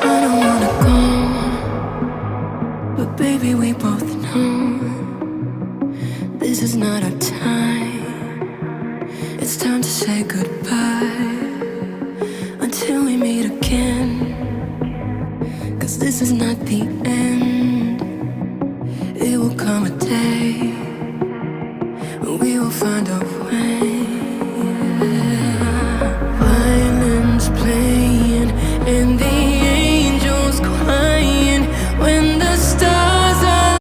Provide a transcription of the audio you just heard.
I don't wanna go, but baby, we both know this is not our time. It's time to say goodbye until we meet again. 'Cause this is not the end. It will come a day when we will find a way. Violins playing and